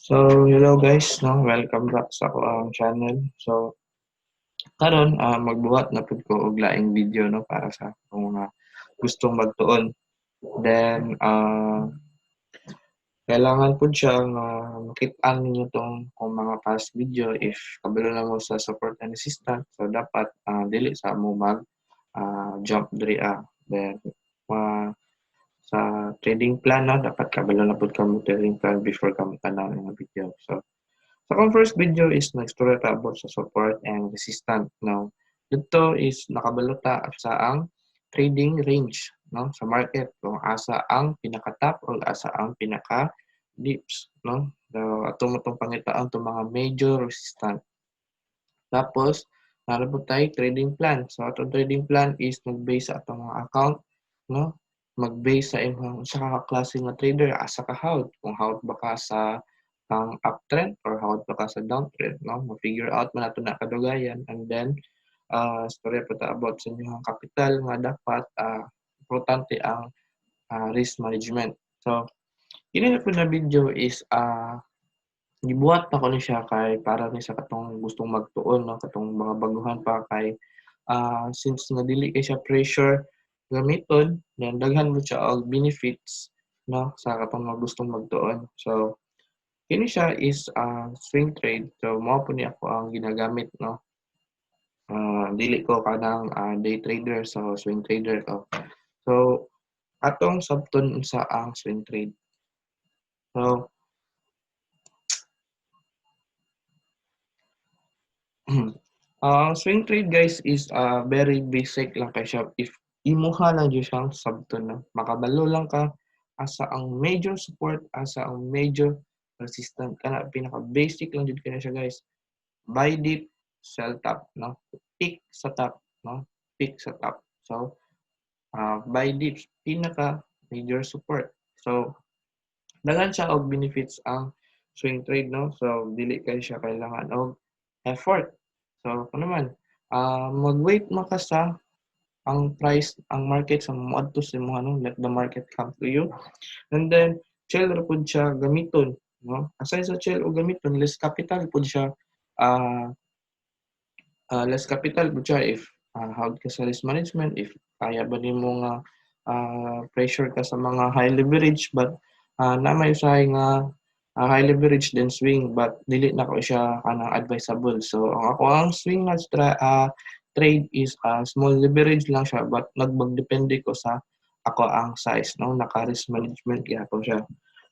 So, hello guys, no? Welcome back sa akong channel. So, karon magbuhat na pud ko og laing video no para sa akong mga gustong magtuon. Then kailangan pud siya nga makit-an ninyo tong kung mga past video if kabalo na mo sa support and assistant. So, dapat dili sa mo mag jump diri Then sa trading plan no, dapat kabalo na pud ka mo trading plan before ka mo tanaw ng video. So, sa akong first video is nag-istorya ta about sa support and resistance. Now, dito is nakabalota sa ang trading range no sa market kung asa ang pinaka-top o asa ang pinaka-dips no. So, ato mo tong pangitaan tong mga major resistance. Tapos, naroon po tayo trading plan. So, atong trading plan is mag-base sa atong mga account no. Mag-base sa imong usa ka klase nga trader asa ka hawd kung hawd ba ka sa ang uptrend or hawad pa ka sa downtrend, no? Ma-figure out man nato na kadugayan and then storya pa ta about sa inyong kapital nga dapat importante ang risk management. So, ini na po na video is gibuhat na ko ni siya kay para ni sa katong gustong magtuon no katong mga baguhan pa kay since nga dili kay siya pressure gamiton then daghan mo siya og benefits no sa katong mga gustong magtuon. So, kini siya is swing trade. So, mao po ni ako ang ginagamit, no? Dili ko kanang day trader, so swing trader ko. So, atong sabton sa ang swing trade. So, ang swing trade guys is very basic lang kay siya. If imuha lang dyan siyang sabton, no? Makabalo lang ka asa ang major support, asa ang major resistance. Kana pinaka-basic lang dyan kanya siya guys. Buy dip, sell top, no? Pick sa top, no? Pick sa top. So, buy dips, pinaka major support. So, daghan siya og benefits ang swing trade, no? So, dili kay siya kailangan og effort. So, kung naman, mag-wait mo ka sa ang price, ang market sa moadto sa mo ano, let the market come to you. And then, chill ra pud siya gamiton, no? Aside sa chill o gamiton, less capital pud siya uh, less capital po siya if hawd ka sa risk management, if kaya ba nimo nga pressure ka sa mga high leverage but na may usahay nga high leverage then swing but dili na ko siya kanang advisable. So ang ako ang swing nga trade is small leverage lang siya but depende ko sa ako ang size no naka risk management gyapon siya.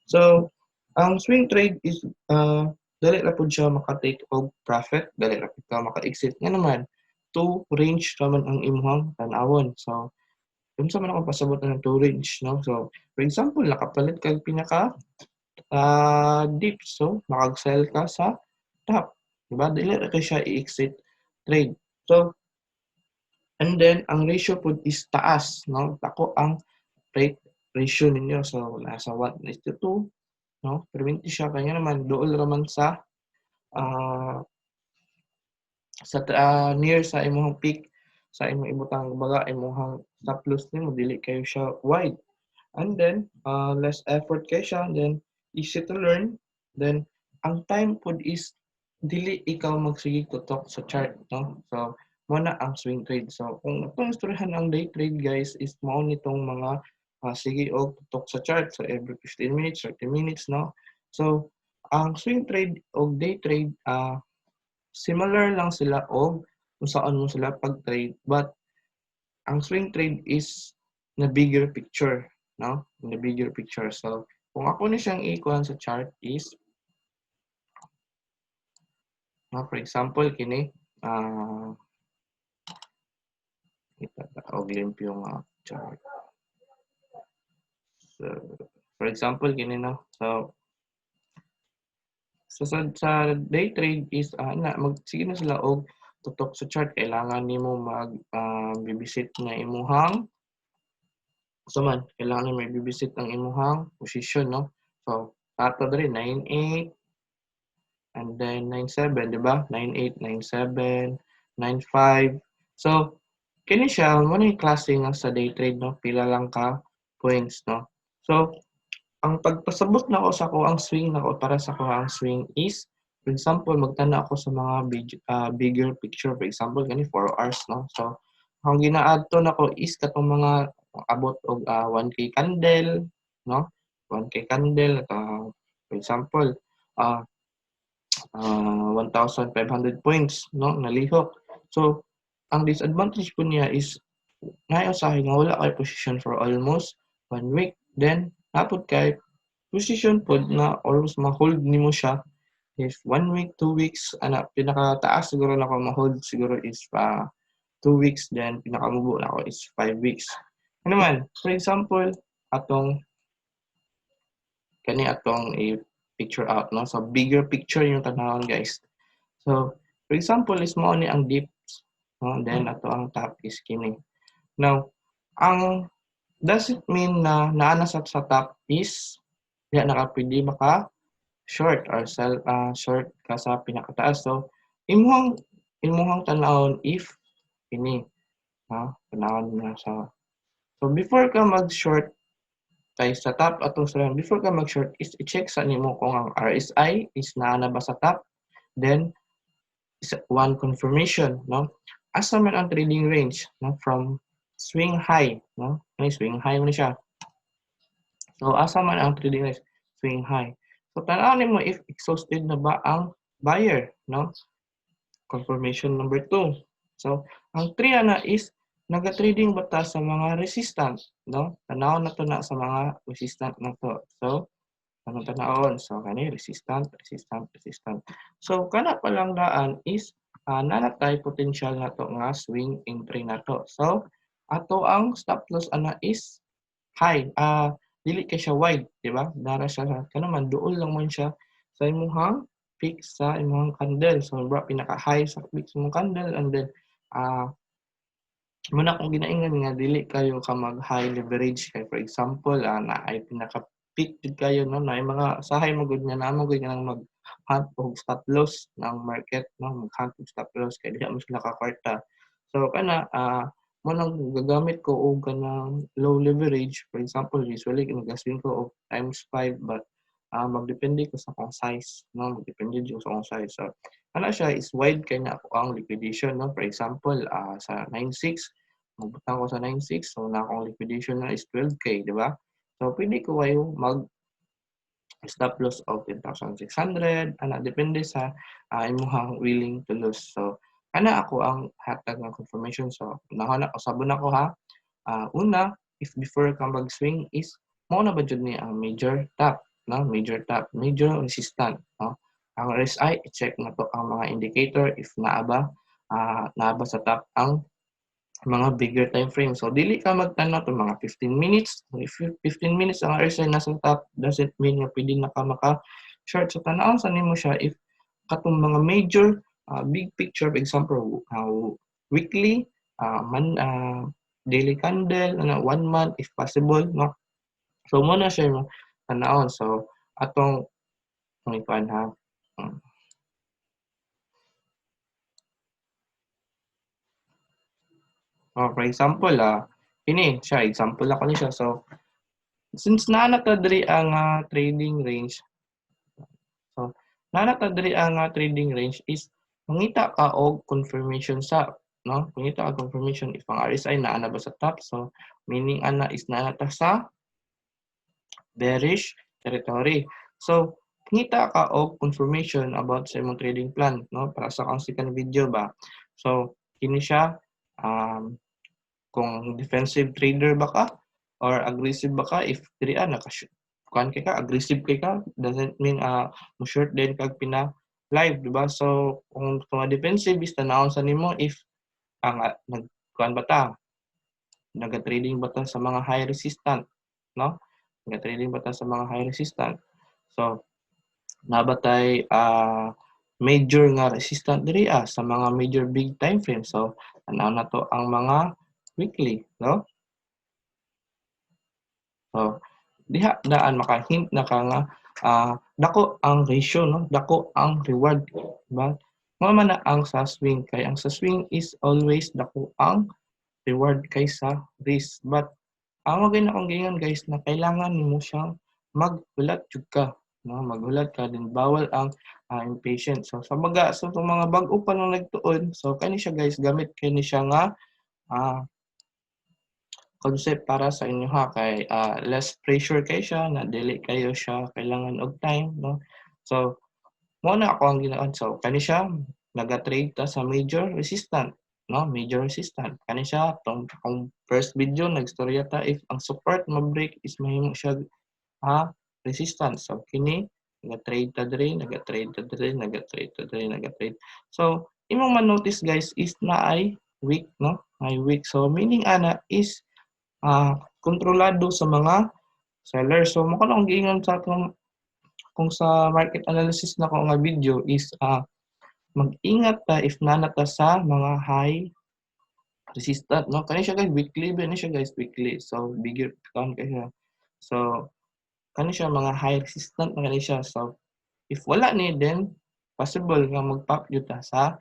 So ang swing trade is dali ra pud siya maka-take og profit, dali ra pud ka maka-exit nga naman two range naman ang imong tan-awon. So, unsa man ako pasabot ng two range, no? So, for example, nakapalit kag pinaka dip, so makag-sell ka sa top, diba? Dili ra kay siya i-exit trade. So, and then ang ratio pud is taas, no? Dako ang rate ratio ninyo. So, nasa 1:2, no? Perminti siya kanya naman duol ra man near sa imong peak sa imong ibutang baga imong stop loss nimo dili kayo siya wide and then less effort kay siya then easy to learn then ang time pod is dili ikaw magsige tutok sa chart no so mo na ang swing trade so kung atong istoryahan ang day trade guys is mao nitong mga sige og tutok sa chart so every 15 minutes 30 minutes no so ang swing trade og day trade similar lang sila og kung saan mo sila pag-trade but ang swing trade is na bigger picture, no? Na bigger picture. So, kung ako ni siyang ikuhan sa chart is for example kini og limpyo nga chart. So, for example kini no. So, sa day trade is sige na sila og tutok sa chart kailangan nimo mag bibisit na imuhang kailangan nimo bibisit ang imuhang position no so ato diri 98 and then 97 di ba 98 97 95 so kini siya mo ni klase nga sa day trade no pila lang ka points no so ang pagpasabot nako sa ang swing nako para sa ang swing is, for example, magtana ako sa mga bigger picture. For example, gani 4 hours, no? So, ang ginaadto nako is katong mga abot og 1K candle, no? 1K candle, for example, ah 1,500 points, no? Nalihok. So, ang disadvantage po niya is usahay nga wala kay position for almost 1 week. Then, napod kay position pod na almost ma-hold nimo siya if 1 week, 2 weeks, pinakataas siguro na ako ma-hold siguro is 2 weeks, then pinakamubo na ako is 5 weeks. Ano man, for example, atong atong i-picture out, no? So, bigger picture yung tanawon, guys. So, for example, is mo ni ang dips, no? Then, ato ang top is kini. Now, does it mean na naana sa top is diya nakapwede maka short or sell short ka sa pinakataas. So, imuhang tanawon if ini, tanawon na sa. So, before ka mag-short kay sa top atong sa before ka mag-short is i-check sa nimo kung ang RSI is naana ba sa top. Then, one confirmation, no? Asa man ang trading range, no? From swing high, no? Swing high mo siya. So, asa man ang trading range, swing high. So, tanawin mo if exhausted na ba ang buyer, no? Confirmation number 2. So, ang 3 na is naga-trading ba ta sa mga resistant, no? Tanaw na to na sa mga resistant na to. So, anong tanawon? So, kani resistant, resistant, resistant. So, kana pa lang daan is nanatay potential na to nga swing entry na to. So, ato ang stop loss ana is high. Dili kay siya wide, di ba? Dara siya kano man duol lang man siya sa imong fix sa imong candle. So, pinaka-high sa fix imong candle, and then muna kung ginaingan nga dili kayo ka mag-high leverage kay for example, na ay pinaka-peak jud kayo, no? Na mga sahay mo gud nga namo gud nga mag-hunt og stop loss ng market, no? Mag-hunt og stop loss kay diha mo sila ka kwarta. So kana mo nang gagamit ko og kanang low leverage. For example, usually nag-swing ko og times 5, but magdepende ko sa akong size, no? Magdepende jud sa akong size. So ana siya is wide kay na ako ang liquidation, no? For example, sa 9.6 magbutang ko sa 9.6, so na akong liquidation na is 12K, di ba? So pwede ko kayo mag stop loss of 10,600, depende sa imuhang willing to lose. So ana ako ang hatag ng confirmation. So sabon ako ha. Una, if before ka mag-swing is mo na ba jud ni ang major top, no? Major top, major resistant, no? Ang RSI, i-check na to ang mga indicator if naaba sa top ang mga bigger time frame. So dili ka magtanaw to mga 15 minutes. If 15 minutes ang RSI nasa top, doesn't mean nga pwede na ka maka-short. So tanaw sa nimo siya if katong mga major big picture, for example, weekly, daily candle, 1 month if possible, no? So mo na siya yung tanawon. So atong ipan ha. For example, ini siya example ako ni siya. So since naana ta diri ang trading range, so naana ta diri ang trading range is mangita ka og confirmation sa, no? Mangita ka confirmation if ang RSI naana ba sa top. So meaning ana is naana ta sa bearish territory. So mangita ka og confirmation about sa imong trading plan, no? Para sa kang second video ba. So kini siya kung defensive trader ba ka or aggressive ba ka. If diri kuan kay ka, aggressive kay ka, doesn't mean mo short din kag pina live, di ba? So kung defensive is tanawon sa nimo if nagkuan ba ta, naga-trading ba ta sa mga high resistant, no? Naga-trading ba ta sa mga high resistant. So nabatay major nga resistant diri sa mga major big time frame. So tanaw na to ang mga weekly, no? So diha daan maka-hint na ka nga dako ang ratio, no? Dako ang reward, diba? Mo man na ang sa swing, kay ang sa swing is always dako ang reward kaysa risk. But ang magay na kong ganyan guys na kailangan nimo siyang maghulat jud ka, no? Maghulat ka din bawal ang impatient. So sa itong mga bag-o pa lang nagtuon, so kani siya guys, gamit kani siya nga ah, concept para sa inyo ha kay less pressure kay siya na dili kayo siya kailangan og time, no? So mao na ako ang ginaon. So kani siya naga-trade ta sa major resistant, no? Major resistant kani siya tong akong first video nagstorya ta if ang support ma-break is mahimo siya resistance. So kini naga-trade ta diri, naga-trade ta diri, naga-trade ta diri, naga-trade. So imong ma-notice guys is naay weak, no? May weak. So meaning ana is kontrolado sa mga seller. So mao akong giingon sa akong kung sa market analysis na ko nga video is mag-ingat ta if nana ta sa mga high resistant, no? Kani siya guys weekly ba ni siya guys weekly. So bigger count kay siya. So kani siya mga high resistant na kani siya. So if wala ni then possible nga mag-pop jud ta sa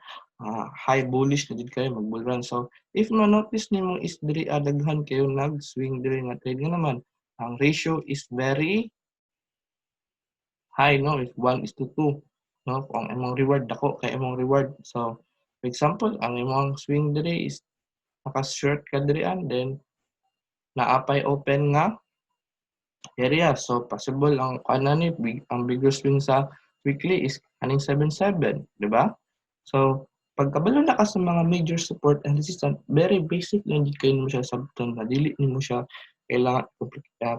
high bullish na jud kayo mag-bull run. So if ma-notice nimo is diri daghan kayo nag-swing diri nga trade nga naman ang ratio is very high, no? If 1:2, no? Kung ang imong reward dako kay imong reward. So for example ang imong swing diri is naka-short ka diri then naapay open nga area. So possible ang kanani ang bigger swing sa weekly is kaning 7-7, di ba? So pagkabalo na ka sa mga major support and resistance, very basic lang jud kayo nimo siya sabton na dili nimo siya kailangan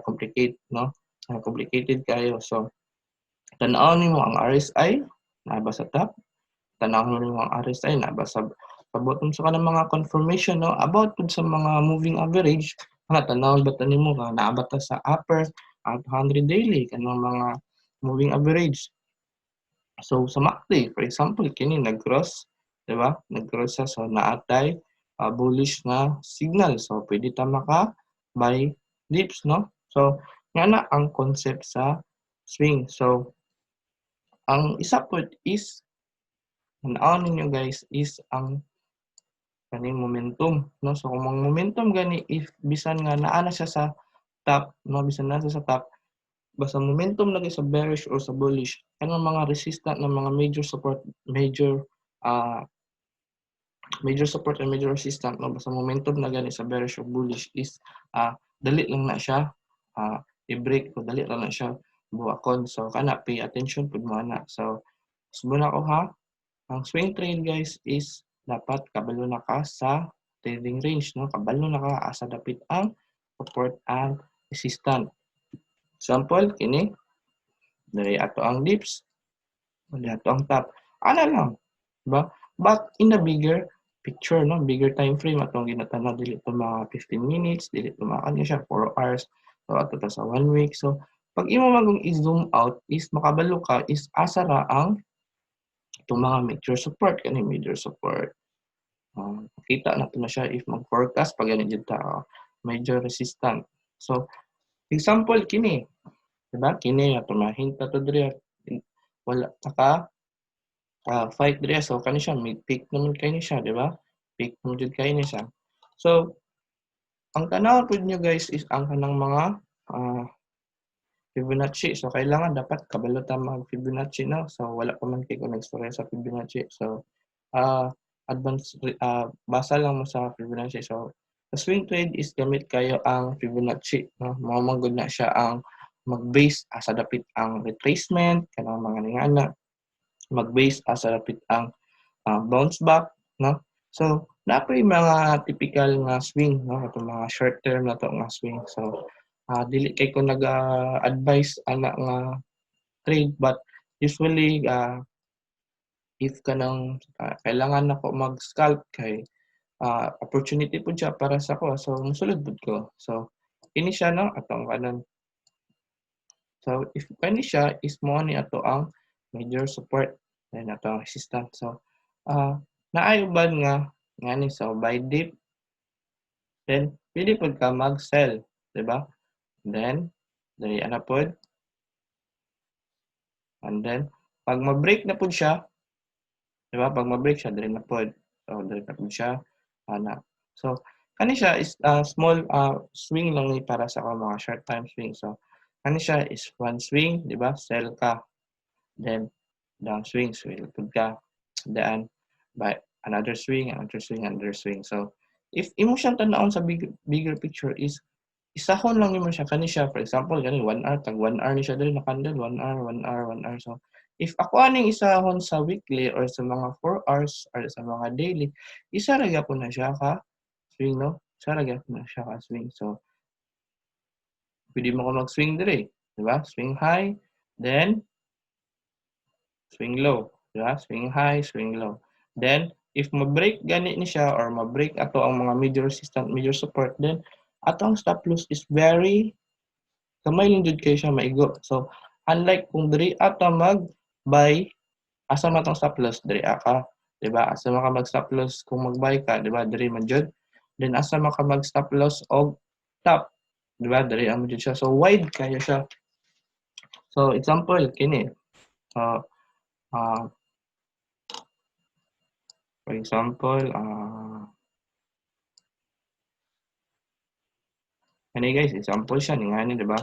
complicate, no? Complicated kayo. So tan-aw nimo ang RSI naa ba sa top, tan-aw nimo ang RSI naa ba sa bottom. So kanang mga confirmation, no, about pud sa mga moving average nga tan-awon ba ta nimo nga naa ba ta sa upper 200 daily kanang mga moving average. So sa MACD for example kini nag-cross, di ba? Nag-cross siya, so naatay bullish na signal. So pwede ta maka-buy dips, no? So nga na ang concept sa swing. So ang isa pod is tan-awon ninyo guys is ang kaning momentum, no? So kung ang momentum gani if bisan nga naa na siya sa top, no, bisan na siya sa top, basta momentum lagi sa bearish or sa bullish, kanang mga resistant na mga uh, major support and major resistant, no, basta momentum na gani sa bearish or bullish is dali lang na siya i-break o dali lang na siya buwakon. So kana pay attention pud mo ana. So subon ako ha, ang swing trade guys is dapat kabalo na ka sa trading range, no? Kabalo na ka asa dapit ang support and resistance. Example kini diri ato ang dips, diri ato ang top. Ana lang, ba? But in the bigger picture, no, bigger time frame atong ginatanaw dili to mga 15 minutes, dili to mga kanya siya 4 hours. So ato ta sa 1 week. So pag imo magong i-zoom out is makabalo ka is asa ra ang itong mga major support kani major support. Kita na to na siya if mag-forecast pag ganun jud ta major resistant. So example kini, di ba? Kini ato mahinta to diri wala taka fight diri. So kani siya may peak naman kay ni siya, di ba? Peak naman jud kay ni siya. So ang tanaw pud nyo guys is ang kanang mga Fibonacci. So kailangan dapat kabalo ta mag Fibonacci, no? So wala pa man kay ko nagstorya sa Fibonacci. So advance basa lang mo sa Fibonacci. So sa swing trade is gamit kayo ang Fibonacci, no? Mao man gud na siya ang mag-base asa dapit ang retracement kanang mga ningana, mag-base asa dapit ang bounce back, no? So napay mga typical nga swing, no? Katong mga short term na to nga swing. So dili kay ko nag-advise ana nga trade, but usually if kanang kailangan nako mag-scalp kay opportunity pud siya para sa ko, so mosulod pud ko. So kini siya, no, atong kanon. So if kani siya is mo ni ato ang major support then ato ang resistance. So naay uban nga ngani sa buy dip then pwede pud ka mag-sell, di ba? Then diri ana pod, and then pag ma-break na pud siya, di ba? Pag ma-break siya diri na pod. So diri na pud siya ana. So kani siya is small swing lang ni para sa mga short time swing. So Kani siya is one swing, di ba? Sell ka. Then, downswing, swing ka. Then, by another swing, another swing, another swing. So, if imo siyang tanawon sa bigger picture is, isahon lang nimo siya. Kani siya, for example, kani 1 hour, tag 1 hour ni siya dali nakandal, 1 hour, 1 hour, 1 hour. So, if ako aning isahon sa weekly or sa mga 4 hours or sa mga daily, isa ra gyapon na siya ka swing, no? Isa ra gyapon na siya ka swing. So, pwede mo ko mag-swing dire, di ba? Swing high, then swing low, di ba? Swing high, swing low. Then, if ma-break gani ni siya or ma-break ato ang mga major resistance, major support, then atong stop loss is very kamay lang jud kayo siya maigo. So, unlike kung diri ata mag-buy, asa man tong stop loss, diri ka, di ba? Asa man ka mag-stop loss kung mag-buy ka, di ba? Diri man jud. Then, asa man ka mag-stop loss og top, di ba? Diri ang jud siya. So, wide kaya siya. So, example, kini. Uh, uh, for example, ano guys, example siya, ni ngani, di ba?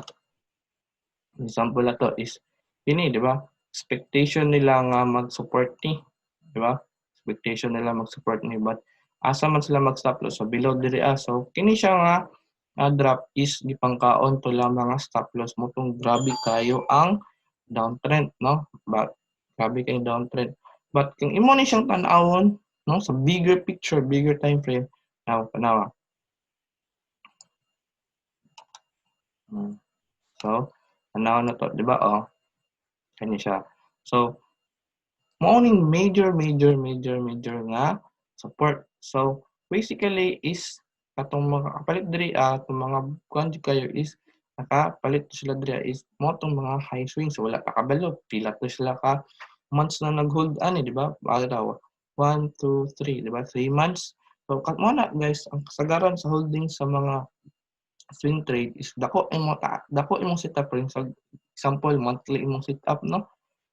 Example na to is, ini, di ba? Expectation nila nga mag-support ni, di ba? Expectation nila mag-support ni, but asa man sila mag-stop loss, so below diri so kini siya nga drop is gipangkaon to lang mga stop loss mo tong grabe kayo ang downtrend, no? But grabe kay downtrend. But kung imo ni siyang tan-awon, no, sa bigger picture, bigger time frame, now panawa. So, tanaw na to, di ba? Oh, kani siya. So, morning major nga support. So, basically is katong mga kapalit diri atong mga kuan kayo is nakapalit sila diri is mo tong mga high swing. So, wala pa kabalo. Pila to sila ka months na nag-hold ani, di ba? Bago daw 1, 2, 3, di ba? 3 months. So, kat mo na guys, ang kasagaran sa holding sa mga swing trade is dako imong setup rin. So, example, monthly imong setup, no?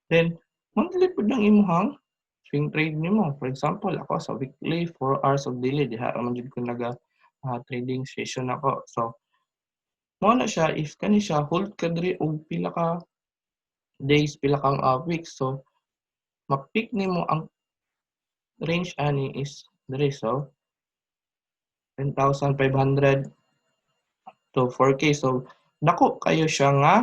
Then, monthly po lang imuhang swing trade nimo. For example, ako sa weekly, 4 hours of daily, diha raman jud ko naga trading session ako. So, mo na siya, if kani siya, hold ka diri og pila ka days, pila kang weeks. So, ma-pick nimo ang range ani is diri. So, 10,500 to 4K. So, dako kayo siya nga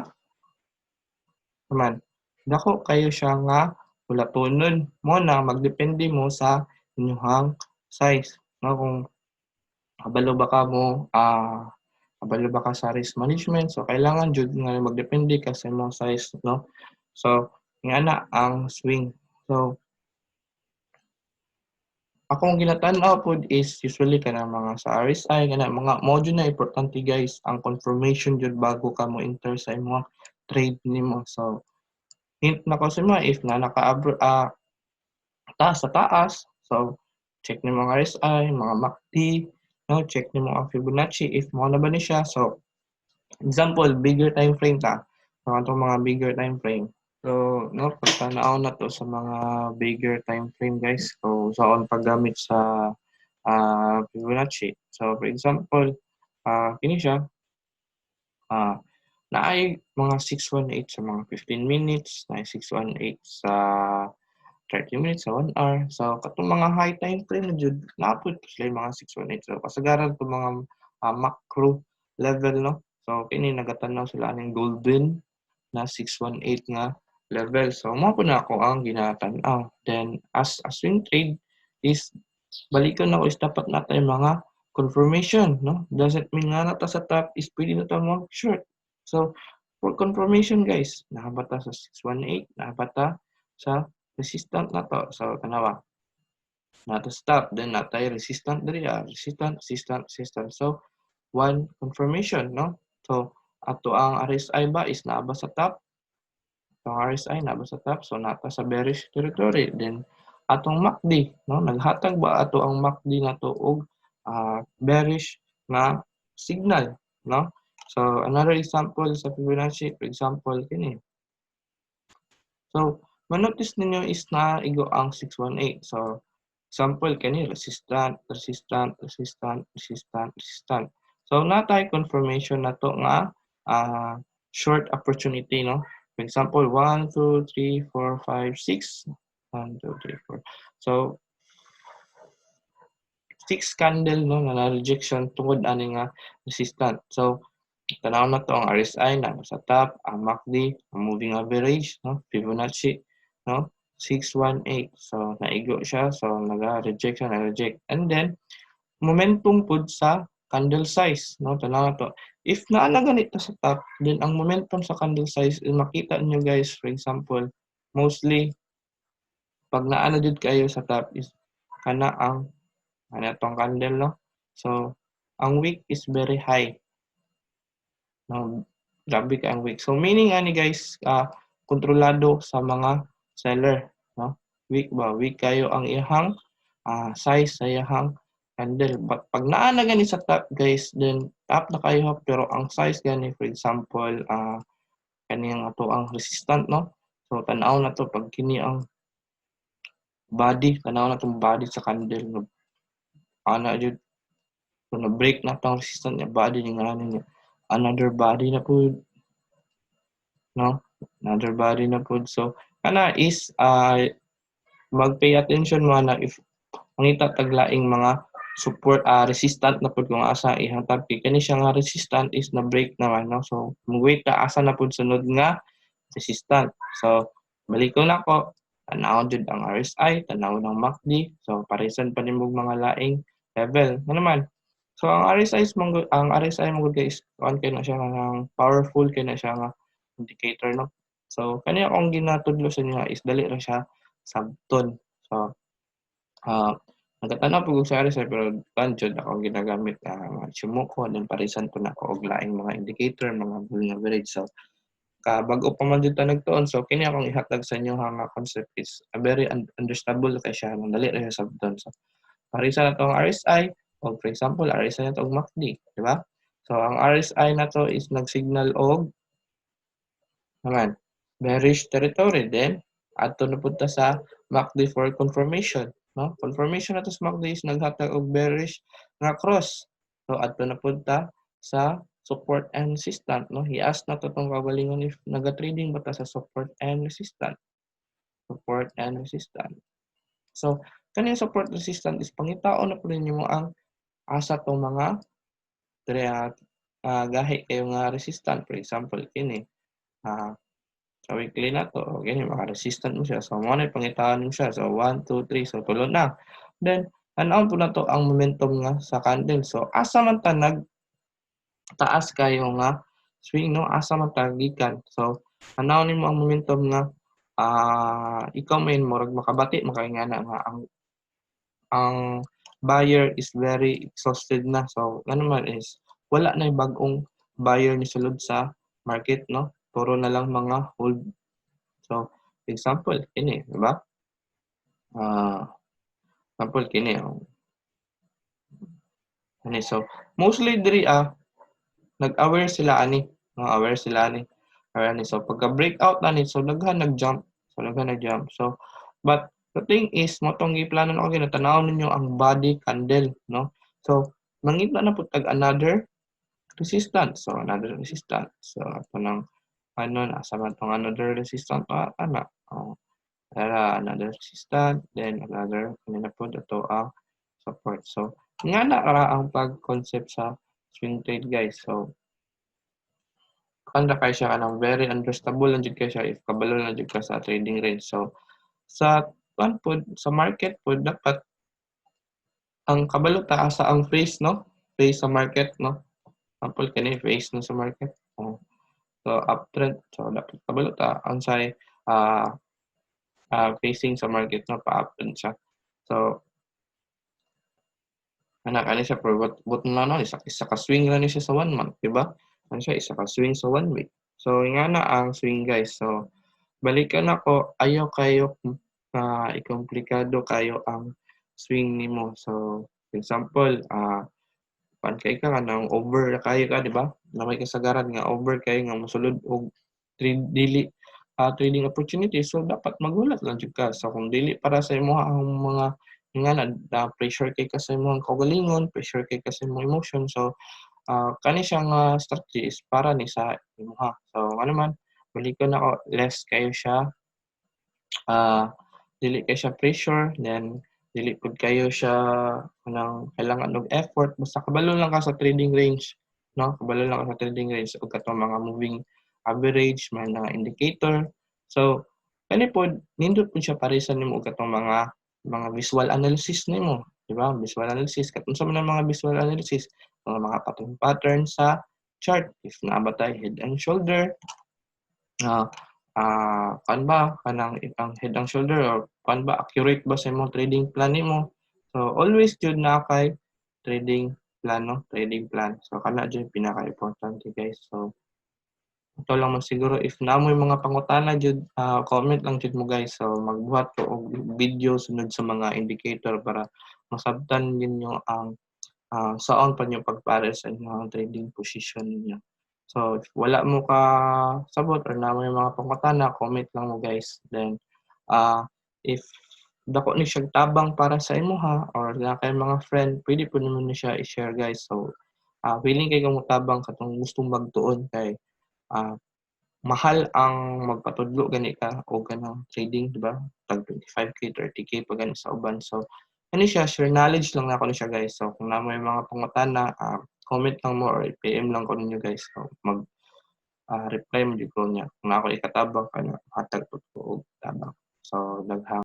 naman. Dako kayo siya nga hulatonon mo na magdepende mo sa inyong size, no? Kung kabalo ba ka mo kabalo ba ka sa risk management, so kailangan jud nga magdepende ka sa imong size, no? So nga na ang swing. So akong ginatan-aw pod is usually kana mga sa RSI kana mga module na importante guys ang confirmation jud bago ka mo enter sa imong trade nimo. So hint na ko sa mga if nga taas sa taas, so check ni mga RSI, mga MACD, no, check ni mga Fibonacci if mo na ba ni siya. So example, bigger time frame ta. So atong mga bigger time frame. So no, pagtanaw na to sa mga bigger time frame guys. So on paggamit sa Fibonacci. So for example, kini siya naay mga 618 sa mga 15 minutes, naay 618 sa 30 minutes sa 1 hour. So, katong mga high time frame na jud, naapod po sila yung mga 618. So, kasagaran itong mga macro level, no? So, kini nagatanaw sila ng golden na 618 nga level. So, mo po na ako ang ginatanaw. Then, as a swing trade is, balikan na ko is dapat natin mga confirmation, no? Doesn't mean nga nata sa top is pwede na tayo mag-short. So, for confirmation guys, nakabata sa 618, nakabata sa resistant na to. So, tanawa. Nato stop. Then, natay resistant diri. Resistant, resistant, resistant. So, one confirmation, no? So, ato ang RSI ba is naaba sa top. Itong RSI naaba sa top. So, nata sa bearish territory. Then, atong MACD, no? Naghatag ba ato ang MACD na to og bearish na signal, no? So, another example sa Fibonacci, for example, kini. So, manotice ninyo is na igo ang 618. So, example, kani resistant, resistant, resistant, resistant, resistant. So, natay confirmation na to nga short opportunity, no? For example, 1, 2, 3, 4, 5, 6. 1, 2, 3, 4. So, 6 candle, no, na rejection tungod ani nga resistant. So, tanaw na to ang RSI na sa top, ang MACD, ang moving average, no, Fibonacci, no, 618. So, naigo siya. So, naga-reject siya, na-reject. And then, momentum pud sa candle size, no, tanaw na to. If naala ganito sa top, then ang momentum sa candle size, makita niyo guys, for example, mostly, pag naala jud kayo sa top is kana ang ano tong candle, no? So, ang wick is very high. No, grabe ka ang wick. So, meaning ani guys, kontrolado sa mga seller, no? Wick ba? Wick kayo ang ihang size sa ihang candle. But pag naa na gani sa top guys, then top na kayo pero ang size gani, for example, kaniyang ato ang resistant, no? So, tanaw na to pag kini ang body, tanaw na tong body sa candle, no? Ana jud, so na-break na tong resistant niya body niya niya. Another body na po, no? Another body na po. So, kana is mag-pay attention mo na if mangita taglaing mga support resistant na pud kung asa ihang topic kani siya nga resistant is na break naman, no? So mag-wait ta asa na pud sunod nga resistant. So balik ko na ko tanaw jud ang RSI, tanaw ng MACD. So parisan pa nimog mga laing level na naman. So ang RSI mo guys on kay na siya nga powerful kay na siya nga indicator, no? So kani akong ginatudlo sa inyo is dali ra siya sabton. So nagkatanaw po sa RSI pero banjod ako ginagamit ang Shimoku then parisan po na ako og laing mga indicator, mga moving average. So bago pa man dito nagtuon, so kini akong ihatag sa inyo nga concept is a very understandable kay siya nang dali ra siya sabton. So parisan na to ang RSI o for example RSI na to og MACD, di ba? So ang RSI na to is nagsignal og naman bearish territory, then adto na punta sa MACD for confirmation, no? Confirmation na to sa MACD is naghatag og bearish nga cross. So adto na punta sa support and resistance, no? Hias na to tong kagalingon if naga-trading ba ta sa support and resistance. Support and resistance. So kani support resistance is pangitaon na pud nimo ang asa tong mga gahi kayo nga resistant. For example kini sa weekly na to, gani maka-resistant mo siya. So, mo na pangitaan mo siya. So, 1, 2, 3. So, tulo na. Then, tanaw po na to ang momentum nga sa candle. So, asa man ta taas kayo nga swing, no? Asa man ta gikan. So, tanaw nimo ang momentum nga ikaw main mo makabati makaingana nga ang buyer is very exhausted na. So, ano man is wala na yung bagong buyer ni sulod sa market, no? Puro na lang mga hold. So, example, kini, di ba? Example, kini. So, mostly diri nag-aware sila ani. Aware sila ani. So, pagka-breakout na ni, so, naghan nag-jump. So, but, the thing is, motong iplano na ako, ginatanaw ninyo ang body candle, no? So, mangita na po tag another resistance. So, another resistance. So, ito nang nasa man tong another resistance another resistance, then another kanina po ito ang support. So nga na ang pag-concept sa swing trade guys. So kanda kay siya kanang very understandable lang jud kay siya if kabalo lang jud ka sa trading range. So sa sa market po dapat ang kabalo ta asa ang phase, no? Phase sa market, no? Example kani phase no sa market. So uptrend, so dapat kabalo ta unsay facing sa market na pa-uptrend siya. So ani siya for what na no isa ka swing ra ni siya sa 1 month, di ba? Ano siya isa ka swing sa 1 week. So nga na ang swing guys. So balikan ako ayaw kayo ikomplikado kayo ang swing nimo. So for example, pan kay ka nang over kayo ka, di ba? Na may kasagaran nga over kayo nga mosulod og dili trading opportunity. So dapat magulat lang jud ka. So kung dili para sa imo ang mga nga na pressure kay ka sa imong kaugalingon, pressure kay ka sa imong emotion. So kani siya nga strategy is para ni sa imuha. So ano man, balikon nako less kayo siya, dili kayo siya pressure, then dili pud kayo siya kanang kailangan og effort, basta kabalo lang ka sa trading range, 'no? Kabalo lang ka sa trading range ug katong mga moving average, mga indicator. So kani pod nindot pud siya parisan nimo og katong mga visual analysis nimo, 'di ba? Visual analysis, unsa man ang mga visual analysis, mga pattern sa chart, if naa ba tay head and shoulder, ah, kuan ba kanang ang head and shoulder or kuan ba accurate ba sa imong trading plan nimo. So always jud na kay trading plan, 'no, trading plan. So kana jud pinaka-importante guys. So ato lang man siguro if naamoy mga pangutana jud, comment lang jud mo guys. So magbuhat ko og video sunod sa mga indicator para masabtan ninyo ang saan pa niyo pagpares sa inyong trading position ninyo. So if wala mo ka sabot or naamoy mga pangutana, comment lang mo guys. Then if dako ni siyang tabang para sa imuha or na kay mga friend, pwede po naman ni siya i-share guys. So willing kay kang motabang katong gustong magtuon kay ah, mahal ang magpatudlo gani ka o ganang trading, di ba? Tag 25K, 30K pa gani sa uban. So ano siya, share knowledge lang na ako ni siya guys. So kung na may mga pangutana, comment lang mo or i-PM lang ko ninyo guys. So reply mo jud ko niya. Kung na ako ikatabang kana, hatag pud ko og tabang. So daghang